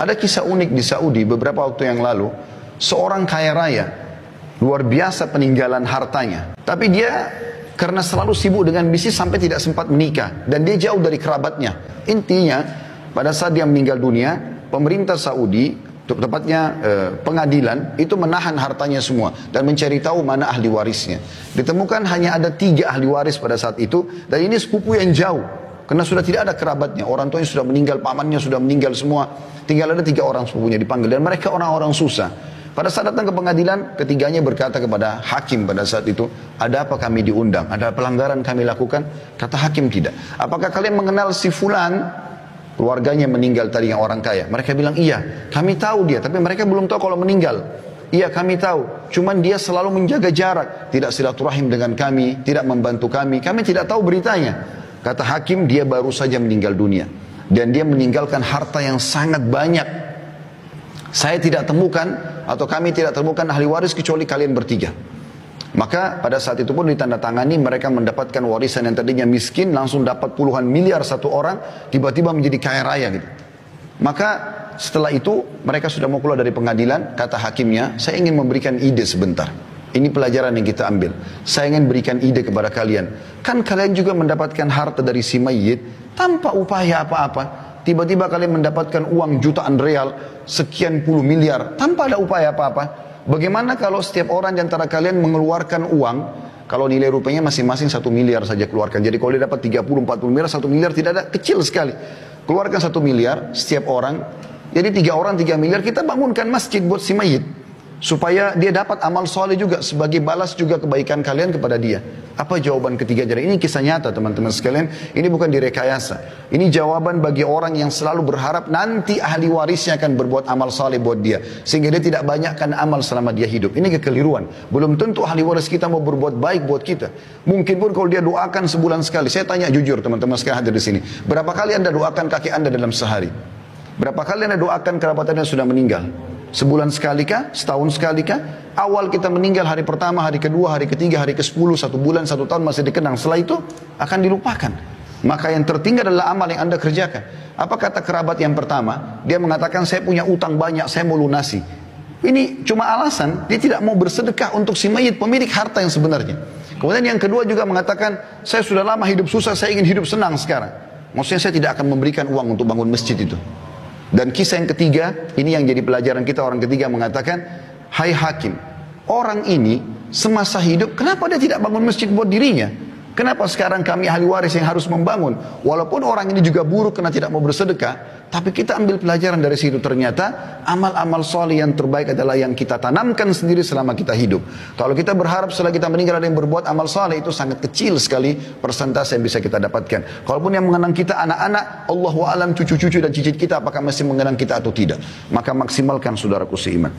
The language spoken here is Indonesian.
Ada kisah unik di Saudi beberapa waktu yang lalu. Seorang kaya raya, luar biasa peninggalan hartanya. Tapi dia karena selalu sibuk dengan bisnis sampai tidak sempat menikah. Dan dia jauh dari kerabatnya. Intinya, pada saat dia meninggal dunia, pemerintah Saudi, tepatnya pengadilan, itu menahan hartanya semua. Dan mencari tahu mana ahli warisnya. Ditemukan hanya ada 3 ahli waris pada saat itu. Dan ini sepupu yang jauh. Karena sudah tidak ada kerabatnya. Orang tuanya sudah meninggal, pamannya sudah meninggal semua. Tinggal ada 3 orang sepupunya dipanggil. Dan mereka orang-orang susah. Pada saat datang ke pengadilan, ketiganya berkata kepada hakim pada saat itu, ada apa kami diundang? Ada pelanggaran kami lakukan? Kata hakim tidak. Apakah kalian mengenal si fulan? Keluarganya meninggal tadi yang orang kaya. Mereka bilang iya, kami tahu dia. Tapi mereka belum tahu kalau meninggal. Iya kami tahu. Cuman dia selalu menjaga jarak. Tidak silaturahim dengan kami. Tidak membantu kami. Kami tidak tahu beritanya. Kata hakim, dia baru saja meninggal dunia. Dan dia meninggalkan harta yang sangat banyak. Saya tidak temukan atau kami tidak temukan ahli waris kecuali kalian bertiga. Maka pada saat itu pun ditandatangani, mereka mendapatkan warisan yang tadinya miskin langsung dapat puluhan miliar satu orang, tiba-tiba menjadi kaya raya gitu. Maka setelah itu mereka sudah mau keluar dari pengadilan, kata hakimnya, saya ingin memberikan ide sebentar. Ini pelajaran yang kita ambil. Saya ingin berikan ide kepada kalian. Kan kalian juga mendapatkan harta dari si mayit tanpa upaya apa-apa. Tiba-tiba kalian mendapatkan uang jutaan real, sekian puluh miliar, tanpa ada upaya apa-apa. Bagaimana kalau setiap orang di antara kalian mengeluarkan uang, kalau nilai rupiahnya masing-masing 1 miliar saja keluarkan. Jadi kalau dia dapat 30-40 miliar, 1 miliar tidak ada, kecil sekali. Keluarkan 1 miliar setiap orang, jadi 3 orang 3 miliar, kita bangunkan masjid buat si mayit. Supaya dia dapat amal soleh juga, sebagai balas juga kebaikan kalian kepada dia. Apa jawaban ketiga? Jadi ini kisah nyata teman-teman sekalian. Ini bukan direkayasa. Ini jawaban bagi orang yang selalu berharap nanti ahli warisnya akan berbuat amal soleh buat dia. Sehingga dia tidak banyakkan amal selama dia hidup. Ini kekeliruan. Belum tentu ahli waris kita mau berbuat baik buat kita. Mungkin pun kalau dia doakan sebulan sekali. Saya tanya jujur teman-teman sekalian hadir di sini. Berapa kali anda doakan kakek anda dalam sehari? Berapa kali anda doakan kerabat anda yang sudah meninggal? Sebulan sekali kah? Setahun sekali kah? Awal kita meninggal hari pertama, hari kedua, hari ketiga, hari ke-10, 1 bulan, 1 tahun masih dikenang. Setelah itu akan dilupakan. Maka yang tertinggal adalah amal yang anda kerjakan. Apa kata kerabat yang pertama? Dia mengatakan saya punya utang banyak, saya mau lunasi. Ini cuma alasan, dia tidak mau bersedekah untuk si mayit pemilik harta yang sebenarnya. Kemudian yang kedua juga mengatakan saya sudah lama hidup susah, saya ingin hidup senang sekarang. Maksudnya saya tidak akan memberikan uang untuk bangun masjid itu. Dan kisah yang ketiga, ini yang jadi pelajaran kita, orang ketiga mengatakan, hai hakim, orang ini semasa hidup, kenapa dia tidak bangun masjid buat dirinya? Kenapa sekarang kami ahli waris yang harus membangun? Walaupun orang ini juga buruk karena tidak mau bersedekah, tapi kita ambil pelajaran dari situ. Ternyata amal-amal soleh yang terbaik adalah yang kita tanamkan sendiri selama kita hidup. Kalau kita berharap setelah kita meninggal ada yang berbuat amal soleh, itu sangat kecil sekali persentase yang bisa kita dapatkan. Kalaupun yang mengenang kita anak-anak, Allahu a'lam cucu-cucu dan cicit kita apakah masih mengenang kita atau tidak. Maka maksimalkan saudaraku seiman.